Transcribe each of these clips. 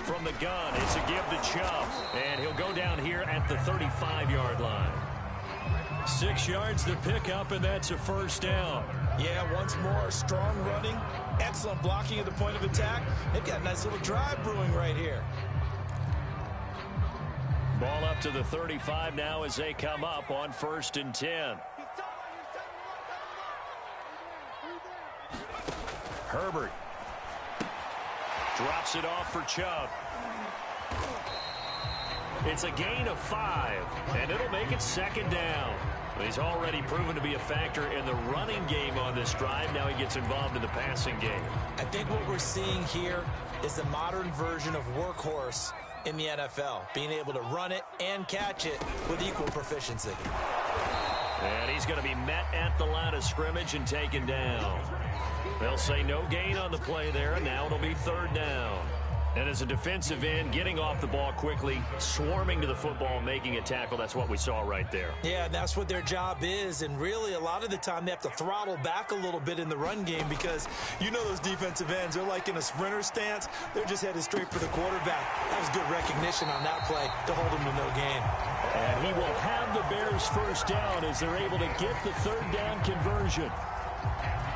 From the gun, it's a give to Chubb. And he'll go down here at the 35-yard line. 6 yards to pick up, and that's a first down. Yeah, once more, strong running, excellent blocking at the point of attack. They've got a nice little drive brewing right here. Ball up to the 35 now as they come up on 1st and 10. Herbert drops it off for Chubb. It's a gain of 5, and it'll make it 2nd down. He's already proven to be a factor in the running game on this drive. Now he gets involved in the passing game. I think what we're seeing here is the modern version of workhorse in the NFL, being able to run it and catch it with equal proficiency. And he's going to be met at the line of scrimmage and taken down. They'll say no gain on the play there, and now it'll be 3rd down. And as a defensive end, getting off the ball quickly, swarming to the football, making a tackle, that's what we saw right there. Yeah, that's what their job is, and really a lot of the time they have to throttle back a little bit in the run game because you know those defensive ends, they're like in a sprinter stance. They're just headed straight for the quarterback. That was good recognition on that play to hold him to no gain. And he will have the Bears 1st down as they're able to get the 3rd down conversion.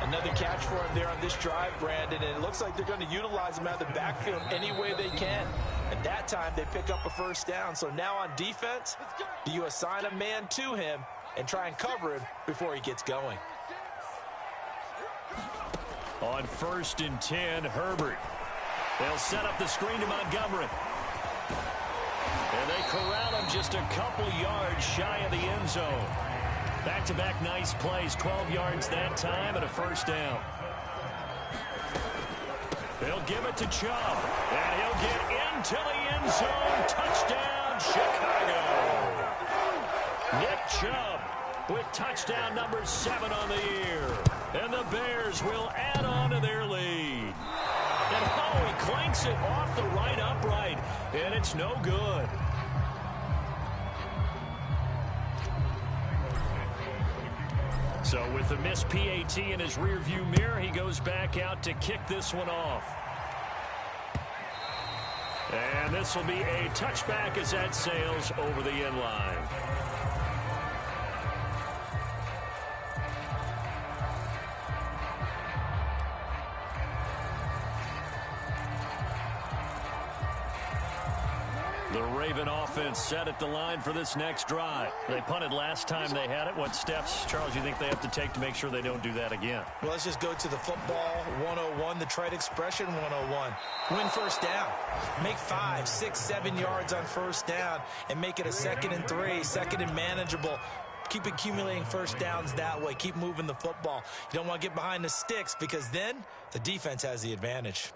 Another catch for him there on this drive, Brandon, and it looks like they're going to utilize him out of the backfield any way they can. At that time, they pick up a 1st down. So now on defense, do you assign a man to him and try and cover him before he gets going? On 1st and 10, Herbert. They'll set up the screen to Montgomery. And they corral him just a couple yards shy of the end zone. Back-to-back nice plays, 12 yards that time and a 1st down. They'll give it to Chubb, and he'll get into the end zone. Touchdown, Chicago. Nick Chubb with touchdown number 7 on the year. And the Bears will add on to their lead. And oh, he clanks it off the right upright, and it's no good. So with the missed PAT in his rearview mirror, he goes back out to kick this one off. And this will be a touchback as that sails over the end line. The Raven offense set at the line for this next drive. They punted last time they had it. What steps, Charles, you think they have to take to make sure they don't do that again? Well, let's just go to the football 101, the trade expression 101. Win 1st down. Make 5, 6, 7 yards on 1st down and make it a 2nd and 3, 2nd and manageable. Keep accumulating 1st downs that way. Keep moving the football. You don't want to get behind the sticks because then the defense has the advantage.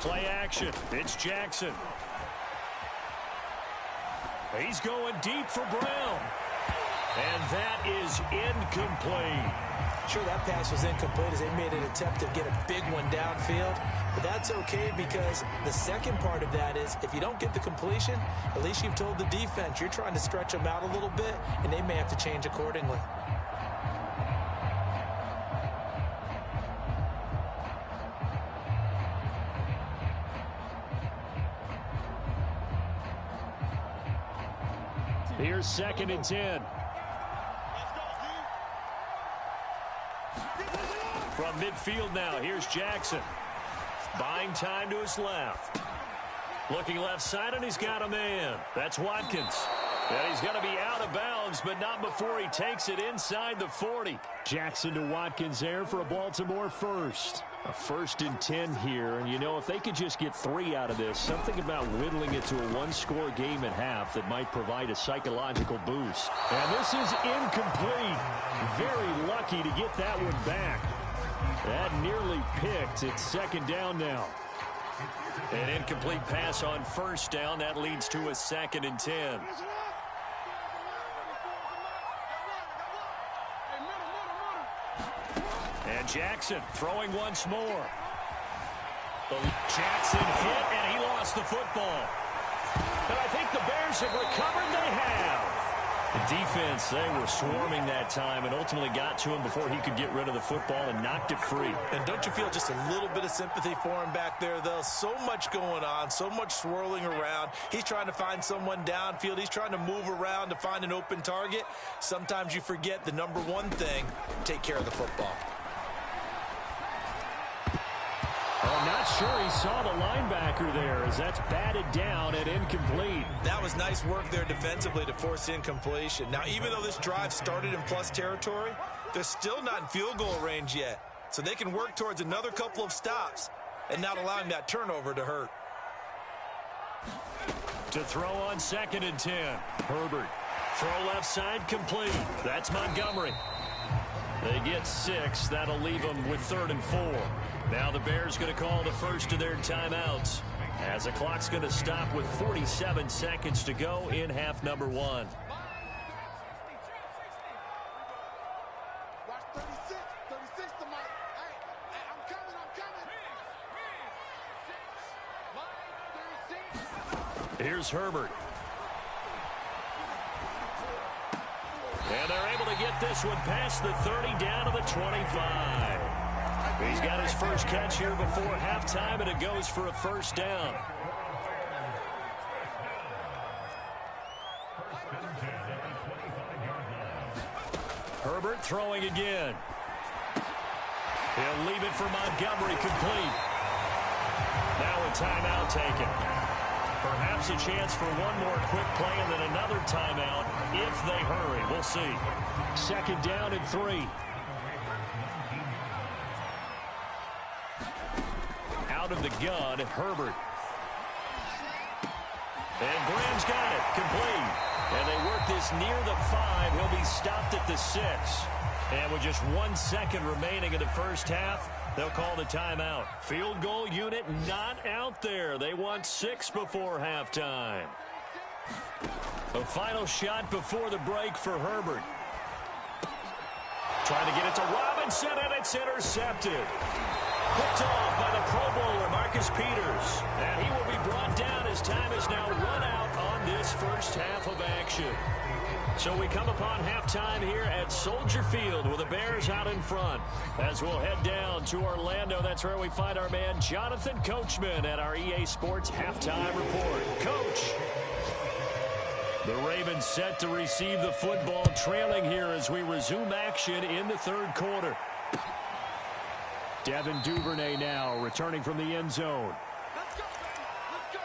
Play action. It's Jackson. He's going deep for Brown. And that is incomplete. Sure, that pass was incomplete as they made an attempt to get a big one downfield. But that's okay because the second part of that is if you don't get the completion, at least you've told the defense you're trying to stretch them out a little bit, and they may have to change accordingly. Here's 2nd and 10. From midfield now, here's Jackson. Buying time to his left. Looking left side, and he's got a man. That's Watkins. And he's going to be out of bounds, but not before he takes it inside the 40. Jackson to Watkins there for a Baltimore 1st. A 1st and 10 here, and you know, if they could just get 3 out of this, something about whittling it to a 1-score game at half that might provide a psychological boost. And this is incomplete. Very lucky to get that one back. That nearly picked. It's 2nd down now. An incomplete pass on 1st down. That leads to a 2nd and 10. And Jackson throwing once more. Jackson hit, and he lost the football. And I think the Bears have recovered. They have. The defense, they were swarming that time and ultimately got to him before he could get rid of the football and knocked it free. And don't you feel just a little bit of sympathy for him back there, though? So much going on, so much swirling around. He's trying to find someone downfield. He's trying to move around to find an open target. Sometimes you forget the number one thing, take care of the football. I'm not sure he saw the linebacker there as that's batted down and incomplete. That was nice work there defensively to force incompletion. Now, even though this drive started in plus territory, they're still not in field goal range yet. So they can work towards another couple of stops and not allowing that turnover to hurt. To throw on 2nd and 10. Herbert. Throw left side complete. That's Montgomery. They get 6. That'll leave them with 3rd and 4. Now the Bears going to call the first of their timeouts as the clock's going to stop with 47 seconds to go in half number 1. Here's Herbert. And they're able to get this one past the 30 down to the 25. He's got his first catch here before halftime, and it goes for a first down. Herbert throwing again. He'll leave it for Montgomery complete. Now a timeout taken. Perhaps a chance for one more quick play and then another timeout if they hurry. We'll see. 2nd down and 3. Out of the gun, Herbert. And Graham's got it. Complete. And they work this near the 5. He'll be stopped at the 6. And with just 1 second remaining in the first half, they'll call the timeout. Field goal unit not out there. They want 6 before halftime. A final shot before the break for Herbert. Trying to get it to Robinson, and it's intercepted. Picked off by the Pro Bowler, Marcus Peters. And he will be brought down as time is now run out on this first half of action. So we come upon halftime here at Soldier Field with the Bears out in front. As we'll head down to Orlando, that's where we find our man Jonathan Coachman at our EA Sports Halftime Report. Coach. The Ravens set to receive the football, trailing here as we resume action in the 3rd quarter. Devin Duvernay now returning from the end zone. Let's go, baby. Let's go.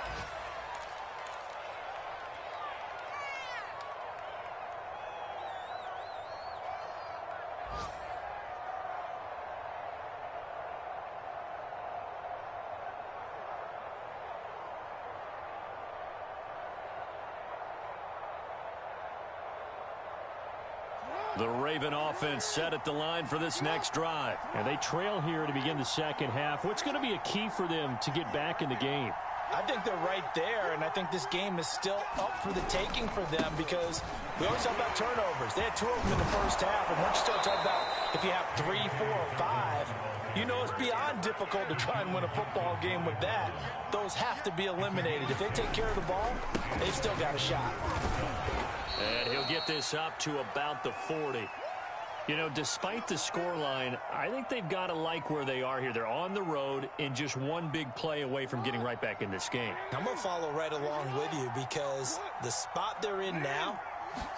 The Raven offense set at the line for this next drive. And they trail here to begin the second half. What's going to be a key for them to get back in the game? I think they're right there, and I think this game is still up for the taking for them because we always talk about turnovers. They had 2 of them in the first half, and once you start talking about if you have 3, 4, or 5, you know it's beyond difficult to try and win a football game with that. Those have to be eliminated. If they take care of the ball, they've still got a shot. And he'll get this up to about the 40. You know, despite the scoreline, I think they've got to like where they are here. They're on the road and just one big play away from getting right back in this game. I'm going to follow right along with you because the spot they're in now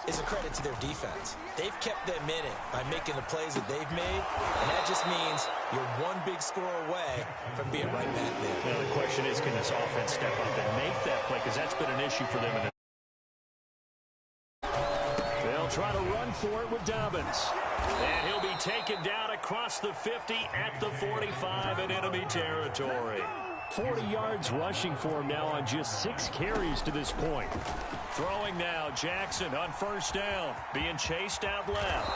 is a credit to their defense. They've kept them in it by making the plays that they've made, and that just means you're one big score away from being right back there. Now the question is, can this offense step up and make that play? Because that's been an issue for them in the try to run for it with Dobbins. And he'll be taken down across the 50 at the 45 in enemy territory. 40 yards rushing for him now on just 6 carries to this point. Throwing now, Jackson on first down, being chased out left.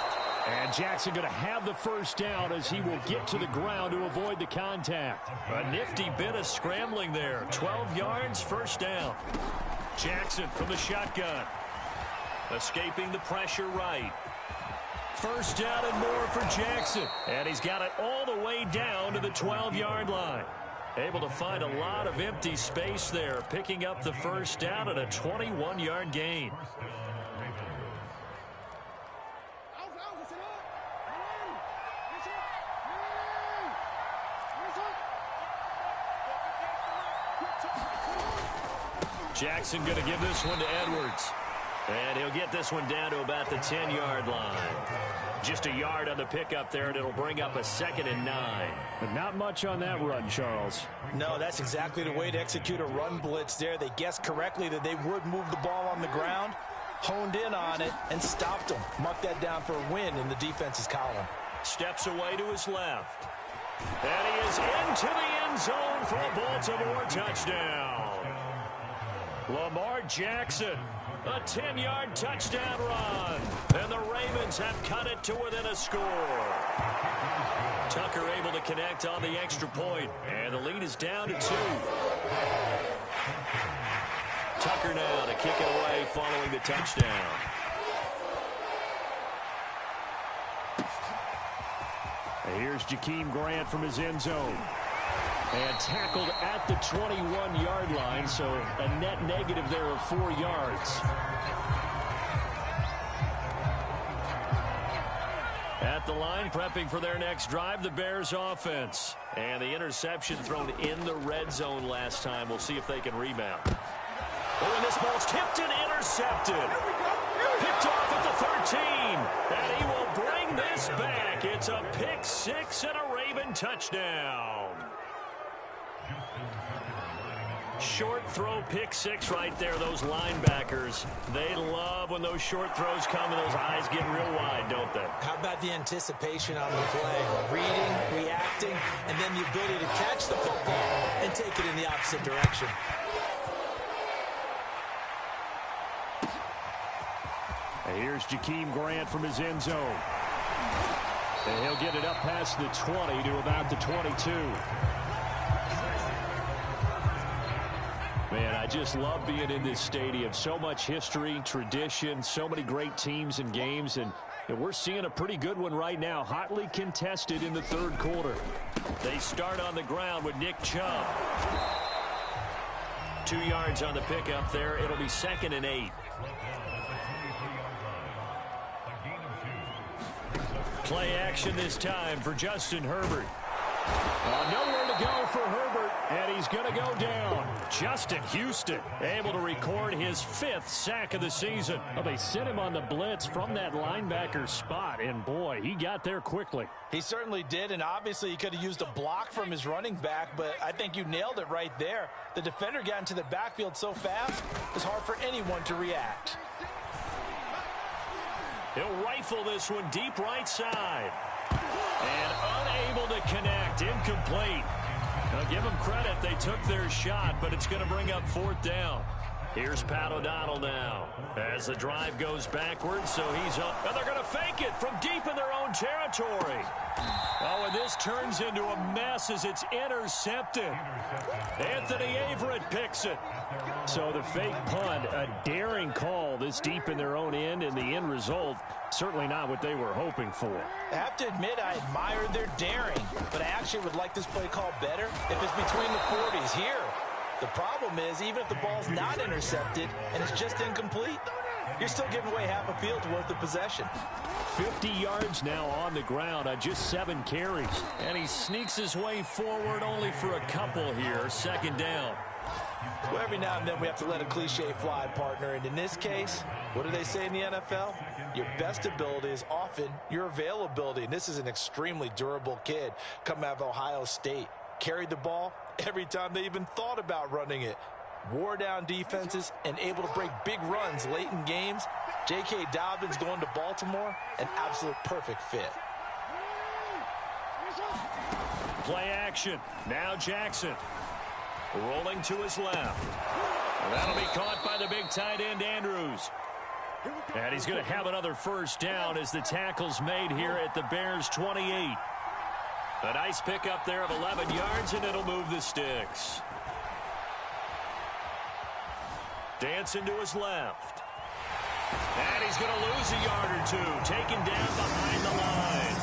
And Jackson going to have the first down as he will get to the ground to avoid the contact. A nifty bit of scrambling there. 12 yards, first down. Jackson from the shotgun. Escaping the pressure right. First down and more for Jackson. And he's got it all the way down to the 12-yard line. Able to find a lot of empty space there, picking up the first down and a 21-yard gain. Jackson going to give this one to Edwards. And he'll get this one down to about the 10-yard line. Just a yard on the pickup there, and it'll bring up a 2nd and 9. But not much on that run, Charles. No, that's exactly the way to execute a run blitz there. They guessed correctly that they would move the ball on the ground, honed in on it, and stopped them. Mark that down for a win in the defense's column. Steps away to his left. And he is into the end zone for a Baltimore touchdown. Lamar Jackson, a 10-yard touchdown run. And the Ravens have cut it to within a score. Tucker able to connect on the extra point, and the lead is down to 2. Tucker now to kick it away following the touchdown. And here's Jakeem Grant from his end zone. And tackled at the 21-yard line, so a net negative there of 4 yards. At the line, prepping for their next drive, the Bears offense. And the interception thrown in the red zone last time. We'll see if they can rebound. Oh, and this ball's tipped and intercepted. Picked off at the 13. And he will bring this back. It's a pick 6 and a Raven touchdown. Short throw, pick 6 right there. Those linebackers, they love when those short throws come and those eyes get real wide, don't they? How about the anticipation on the play? Reading, reacting, and then the ability to catch the football and take it in the opposite direction. And here's Jakeem Grant from his end zone. And he'll get it up past the 20 to about the 22. Man, I just love being in this stadium. So much history, tradition, so many great teams and games, and we're seeing a pretty good one right now, hotly contested in the third quarter. They start on the ground with Nick Chubb. 2 yards on the pickup there. It'll be 2nd and 8. Play action this time for Justin Herbert. Nowhere to go for Herbert, and he's going to go down. Justin Houston able to record his 5th sack of the season. Well, they sent him on the blitz from that linebacker spot, and boy, he got there quickly. He certainly did, and obviously he could have used a block from his running back, but I think you nailed it right there. The defender got into the backfield so fast, it's hard for anyone to react. He'll rifle this one deep right side. And unable to connect, incomplete. Now give them credit, they took their shot, but it's going to bring up 4th down. Here's Pat O'Donnell now as the drive goes backwards, so he's up. And they're going to fake it from deep in their own territory. Oh, and this turns into a mess as it's intercepted. Anthony Averett picks it. So the fake punt, a daring call this deep in their own end, and the end result, certainly not what they were hoping for. I have to admit, I admired their daring, but I actually would like this play called better if it's between the 40s here. The problem is, even if the ball's not intercepted and it's just incomplete, you're still giving away half a field's worth of possession. 50 yards now on the ground on just 7 carries. And he sneaks his way forward only for a couple here. 2nd down. Well, every now and then we have to let a cliche fly, partner. And in this case, what do they say in the NFL? Your best ability is often your availability. And this is an extremely durable kid coming out of Ohio State. Carried the ball every time they even thought about running it. Wore down defenses and able to break big runs late in games. J.K. Dobbins going to Baltimore, an absolute perfect fit. Play action. Now Jackson. Rolling to his left. And that'll be caught by the big tight end, Andrews. And he's going to have another first down as the tackle's made here at the Bears' 28. A nice pickup there of 11 yards, and it'll move the sticks. Dancing to his left. And he's going to lose a yard or two. Taken down behind the line.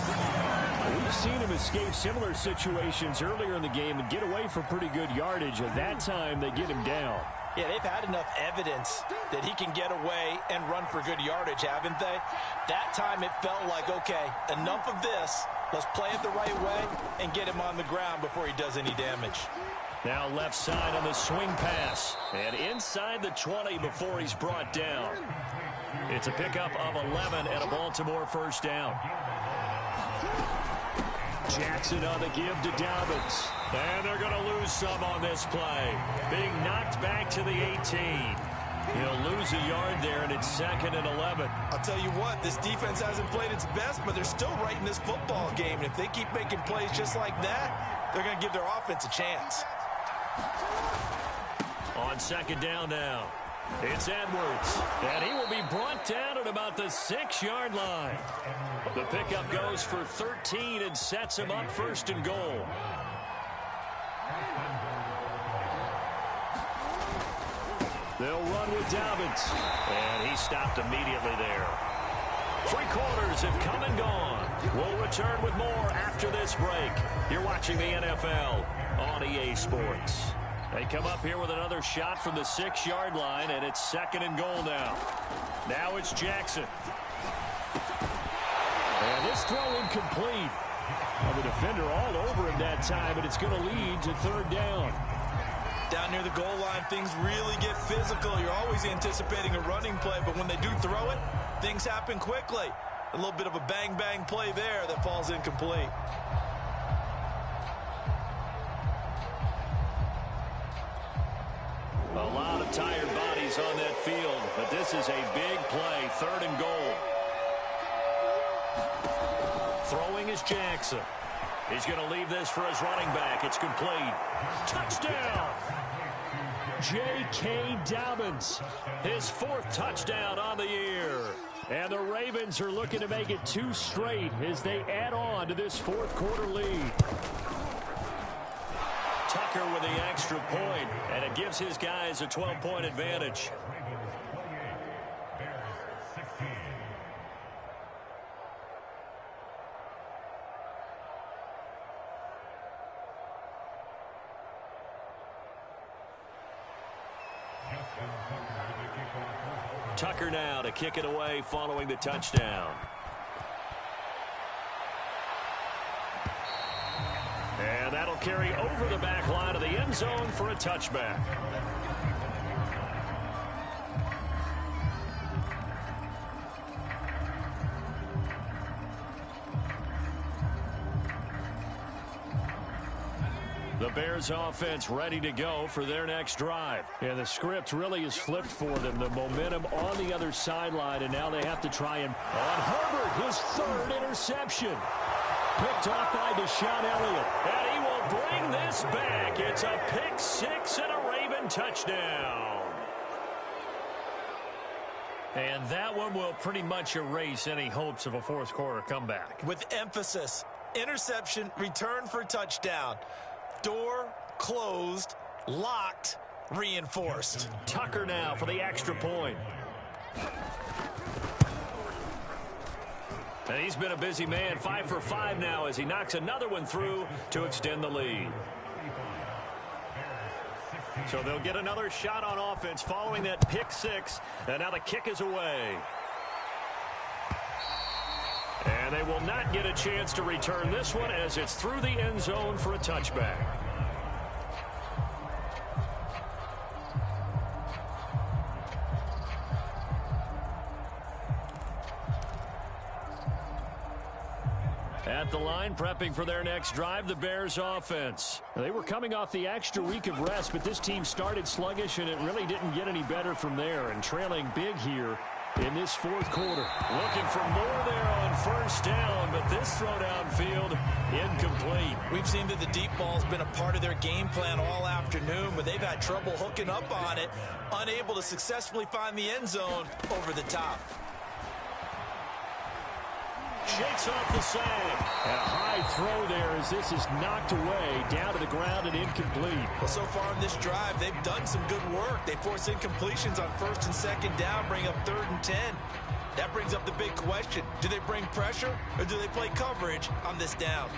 We've seen him escape similar situations earlier in the game and get away for pretty good yardage. At that time, they get him down. Yeah, they've had enough evidence that he can get away and run for good yardage, haven't they? That time it felt like, okay, enough of this. Let's play it the right way and get him on the ground before he does any damage. Now left side on the swing pass. And inside the 20 before he's brought down. It's a pickup of 11 and a Baltimore first down. Jackson on the give to Dobbins. And they're going to lose some on this play. Being knocked back to the 18. He'll lose a yard there, and it's 2nd and 11. I'll tell you what, this defense hasn't played its best, but they're still right in this football game. And if they keep making plays just like that, they're going to give their offense a chance. On 2nd down now, it's Edwards. And he will be brought down at about the 6-yard line. The pickup goes for 13 and sets him up 1st and goal. They'll run with Dobbins. And he stopped immediately there. 3 quarters have come and gone. We'll return with more after this break. You're watching the NFL on EA Sports. They come up here with another shot from the 6-yard line, and it's 2nd and goal now. Now it's Jackson. And this throw incomplete. Well, the defender all over him that time, and it's going to lead to 3rd down. Down near the goal line, things really get physical. You're always anticipating a running play, but when they do throw it, things happen quickly. A little bit of a bang-bang play there that falls incomplete. A lot of tired bodies on that field, but this is a big play, 3rd and goal. Throwing is Jackson. He's going to leave this for his running back. It's complete. Touchdown! J.K. Dobbins, his 4th touchdown on the year. And the Ravens are looking to make it 2 straight as they add on to this 4th quarter lead. Tucker with the extra point, and it gives his guys a 12-point advantage. Tucker now to kick it away following the touchdown. And that'll carry over the back line of the end zone for a touchback. The Bears offense ready to go for their next drive. And the script really is flipped for them. The momentum on the other sideline, and now they have to try and... On Herbert, his 3rd interception. Picked off by Deshaun Elliott. And he will bring this back. It's a pick 6 and a Raven touchdown. And that one will pretty much erase any hopes of a 4th quarter comeback. With emphasis, interception, return for touchdown. Door closed, locked, reinforced. Tucker now for the extra point. And he's been a busy man, 5 for 5 now as he knocks another one through to extend the lead. So they'll get another shot on offense following that pick 6, and now the kick is away. And they will not get a chance to return this one as it's through the end zone for a touchback. At the line, prepping for their next drive, the Bears offense. They were coming off the extra week of rest, but this team started sluggish, and it really didn't get any better from there, and trailing big here in this 4th quarter. Looking for more there on 1st down, but this throw downfield incomplete. We've seen that the deep ball's been a part of their game plan all afternoon, but they've had trouble hooking up on it, unable to successfully find the end zone over the top. Shakes off the sand. And a high throw there as this is knocked away, down to the ground and incomplete. Well, so far in this drive, they've done some good work. They force incompletions on 1st and 2nd down, bring up 3rd and 10. That brings up the big question. Do they bring pressure or do they play coverage on this down?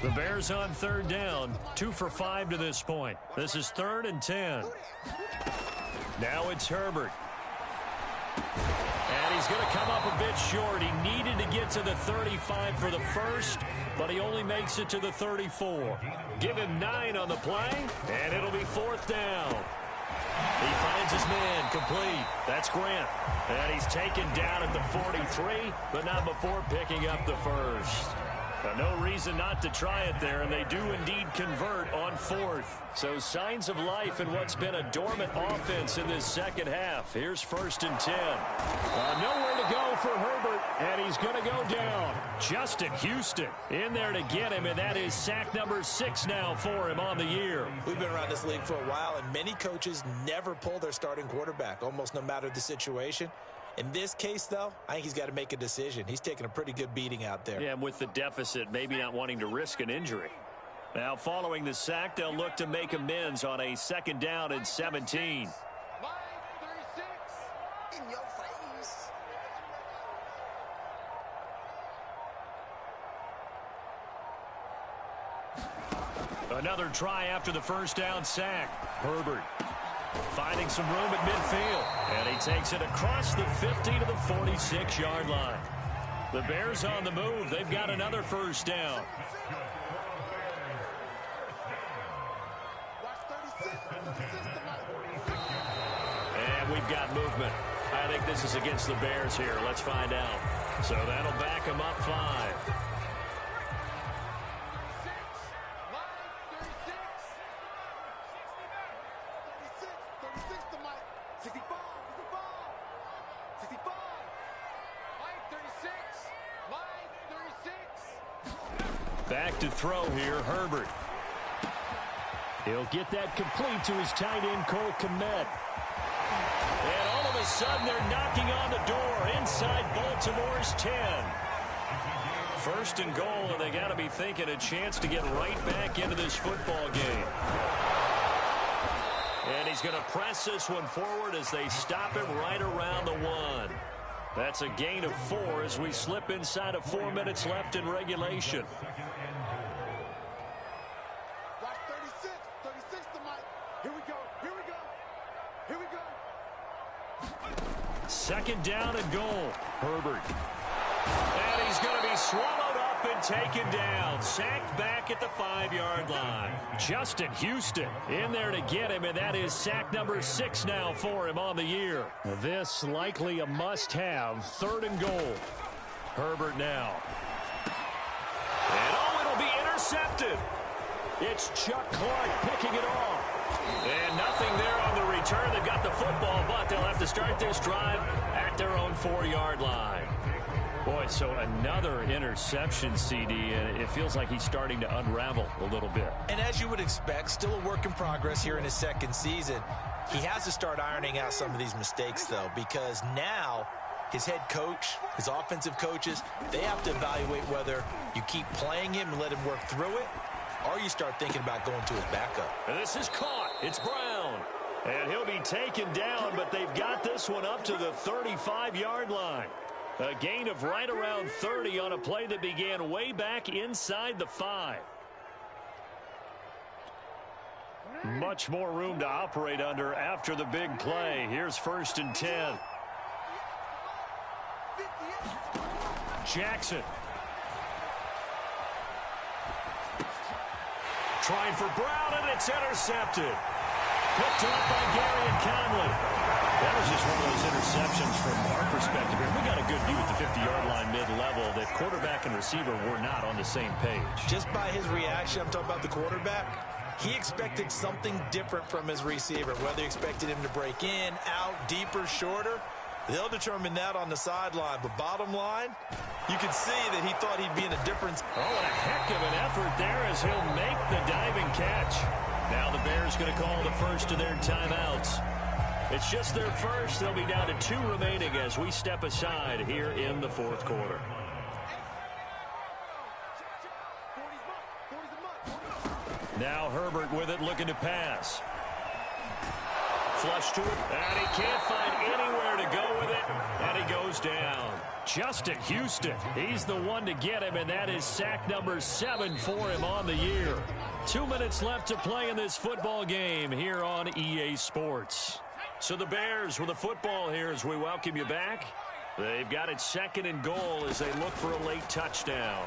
The Bears on third down, 2 for 5 to this point. This is 3rd and 10. Now it's Herbert. And he's going to come up a bit short. He needed to get to the 35 for the first, but he only makes it to the 34. Give him 9 on the play, and it'll be 4th down. He finds his man complete. That's Grant. And he's taken down at the 43, but not before picking up the first. No reason not to try it there, and they do indeed convert on 4th. So signs of life in what's been a dormant offense in this second half. Here's 1st and 10. Nowhere to go for Herbert, and he's going to go down. Justin Houston in there to get him, and that is sack number 6 now for him on the year. We've been around this league for a while, and many coaches never pull their starting quarterback, almost no matter the situation. In this case, though, I think he's got to make a decision. He's taking a pretty good beating out there. Yeah, and with the deficit, maybe not wanting to risk an injury. Now, following the sack, they'll look to make amends on a 2nd down and 17. In your face. Another try after the 1st down sack. Herbert finding some room at midfield. And he takes it across the 50 to the 46-yard line. The Bears on the move. They've got another 1st down. And we've got movement. I think this is against the Bears here. Let's find out. So that'll back them up 5. Back to throw here, Herbert. He'll get that complete to his tight end, Cole Kmet. And all of a sudden, they're knocking on the door inside Baltimore's 10. 1st and goal, and they got to be thinking a chance to get right back into this football game. And he's going to press this one forward as they stop him right around the 1. That's a gain of 4 as we slip inside of 4 minutes left in regulation. Watch 36. 36 to Mike. Here we go. Here we go. Here we go. 2nd down and goal. Herbert. And he's going to be swallowed up and taken down. Sacked back at the 5-yard line. Justin Houston in there to get him, and that is sack number 6 now for him on the year. This likely a must-have. 3rd and goal. Herbert now. And it'll be intercepted. It's Chuck Clark picking it off. And nothing there on the return. They've got the football, but they'll have to start this drive at their own 4-yard line. Boy, so another interception, CD, and it feels like he's starting to unravel a little bit. And as you would expect, still a work in progress here in his 2nd season. He has to start ironing out some of these mistakes, though, because now his head coach, his offensive coaches, they have to evaluate whether you keep playing him and let him work through it, or you start thinking about going to his backup. And this is caught. It's Brown. And he'll be taken down, but they've got this one up to the 35-yard line. A gain of right around 30 on a play that began way back inside the 5. Much more room to operate under after the big play. Here's 1st and 10. Jackson. Trying for Brown, and it's intercepted. Picked up by Gary and Conley. That was just one of those interceptions from our perspective here. We got a good view at the 50-yard line mid-level that quarterback and receiver were not on the same page. Just by his reaction, I'm talking about the quarterback, he expected something different from his receiver, whether he expected him to break in, out, deeper, shorter. They'll determine that on the sideline. But bottom line, you can see that he thought he'd be in a different... Oh, and a heck of an effort there as he'll make the diving catch. Now the Bears going to call the first of their timeouts. It's just their first. They'll be down to 2 remaining as we step aside here in the 4th quarter. Now Herbert with it, looking to pass. flush to it, and he can't find anywhere to go with it, and he goes down. Justin Houston, he's the one to get him, and that is sack number 7 for him on the year. 2 minutes left to play in this football game here on EA Sports. So the Bears with a football here as we welcome you back. They've got it 2nd and goal as they look for a late touchdown.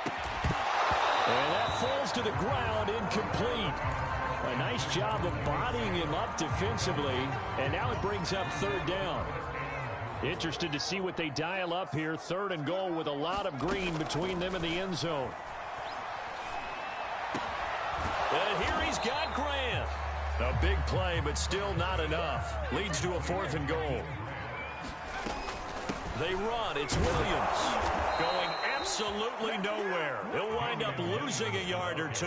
And that falls to the ground, incomplete. A nice job of bodying him up defensively, and now it brings up 3rd down. Interested to see what they dial up here. 3rd and goal with a lot of green between them and the end zone. And here he's got Grant. A big play, but still not enough. Leads to a 4th and goal. They run. It's Williams. Going absolutely nowhere. He'll wind up losing a yard or 2.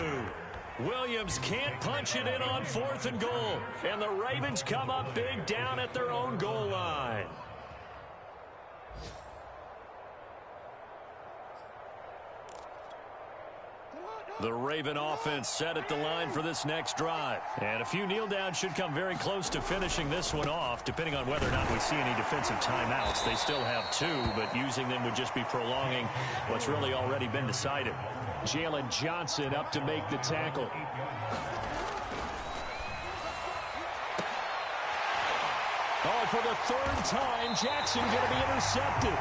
Williams can't punch it in on 4th and goal. And the Ravens come up big down at their own goal line. The Raven offense set at the line for this next drive. And a few kneel downs should come very close to finishing this one off, depending on whether or not we see any defensive timeouts. They still have 2, but using them would just be prolonging what's really already been decided. Jalen Johnson up to make the tackle. Oh, for the 3rd time, Jackson going to be intercepted.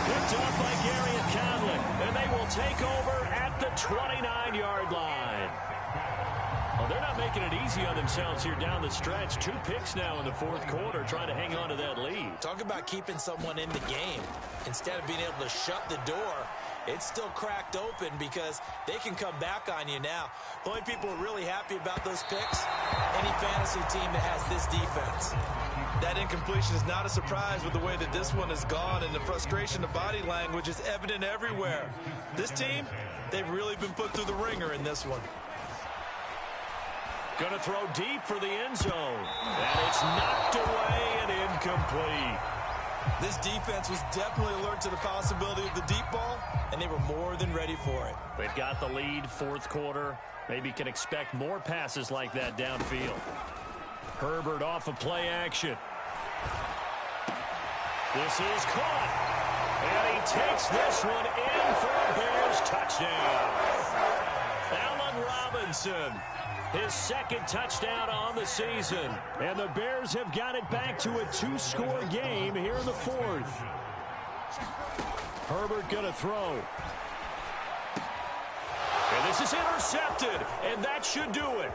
Picked up by Garrett Conley, and they will take over at the 29-yard line. Well, they're not making it easy on themselves here down the stretch. 2 picks now in the 4th quarter, trying to hang on to that lead. Talk about keeping someone in the game. Instead of being able to shut the door, it's still cracked open because they can come back on you now. The only people who are really happy about those picks, any fantasy team that has this defense. That incompletion is not a surprise with the way that this one has gone, and the frustration of body language is evident everywhere. This team, they've really been put through the ringer in this one. Going to throw deep for the end zone. And it's knocked away and incomplete. This defense was definitely alert to the possibility of the deep ball, and they were more than ready for it. They've got the lead, 4th quarter. Maybe can expect more passes like that downfield. Herbert off of play action. This is caught. And he takes this one in for a Bears touchdown. Allen Robinson, his 2nd touchdown on the season. And the Bears have got it back to a 2-score game here in the 4th. Herbert going to throw. And this is intercepted. And that should do it.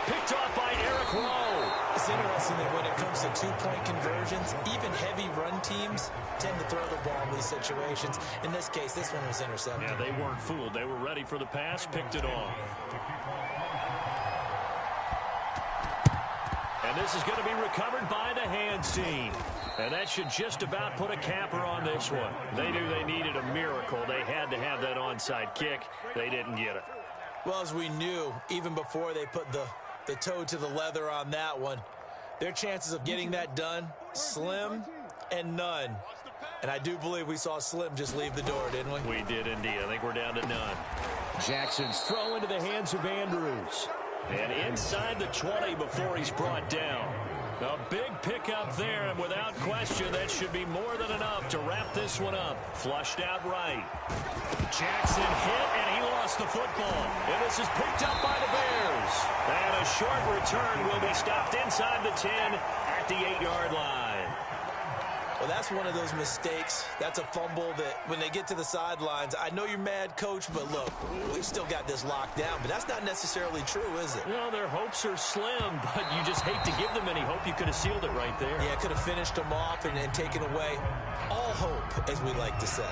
Picked off by Eric Rowe. It's interesting that when it comes to 2-point conversions, even heavy run teams tend to throw the ball in these situations. In this case, this one was intercepted. Yeah, they weren't fooled. They were ready for the pass, picked it off. And this is going to be recovered by the hands team. And that should just about put a capper on this one. They knew they needed a miracle. They had to have that onside kick. They didn't get it. Well, as we knew, even before they put the toe to the leather on that one, their chances of getting that done, slim and none. And I do believe we saw Slim just leave the door, didn't we? We did indeed. I think we're down to none. Jackson's throw into the hands of Andrews. And inside the 20 before he's brought down. A big pickup there, and without question, that should be more than enough to wrap this one up. Flushed out right. Jackson hit, and he lost the football. And this is picked up by the Bears. And a short return will be stopped inside the 10 at the 8-yard line. Well, that's one of those mistakes. That's a fumble that when they get to the sidelines, I know you're mad, Coach, but look, we've still got this locked down. But that's not necessarily true, is it? Well, their hopes are slim, but you just hate to give them any hope. You could have sealed it right there. Yeah, could have finished them off and taken away all hope, as we like to say.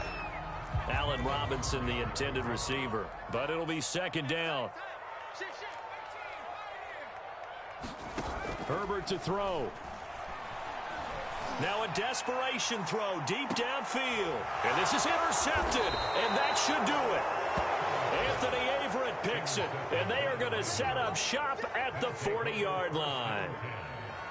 Allen Robinson, the intended receiver, but it'll be 2nd down. Herbert to throw. Now a desperation throw deep downfield. And this is intercepted, and that should do it. Anthony Averett picks it, and they are going to set up shop at the 40-yard line.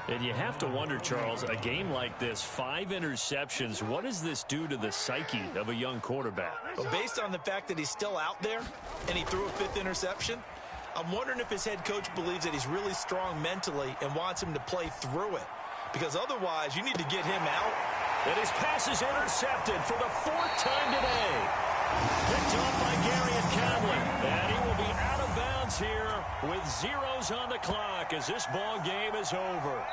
And you have to wonder, Charles, a game like this, 5 interceptions, what does this do to the psyche of a young quarterback? Well, based on the fact that he's still out there and he threw a 5th interception, I'm wondering if his head coach believes that he's really strong mentally and wants him to play through it. Because otherwise, you need to get him out. And his pass is intercepted for the 4th time today. Picked off by Garyon Conley. And he will be out of bounds here with zeros on the clock as this ball game is over.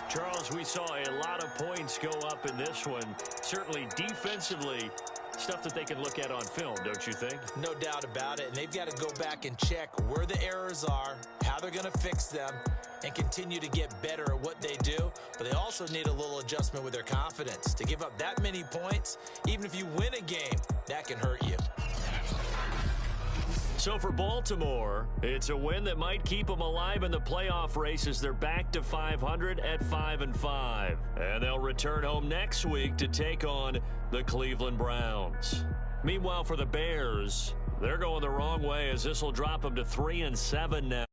Charles, we saw a lot of points go up in this one. Certainly defensively, stuff that they can look at on film, don't you think? No doubt about it. And they've got to go back and check where the errors are, how they're going to fix them, and continue to get better at what they do. But they also need a little adjustment with their confidence. To give up that many points, even if you win a game, that can hurt you. So for Baltimore, it's a win that might keep them alive in the playoff race as they're back to 500 at 5-5. And they'll return home next week to take on the Cleveland Browns. Meanwhile, for the Bears, they're going the wrong way as this will drop them to 3-7 now.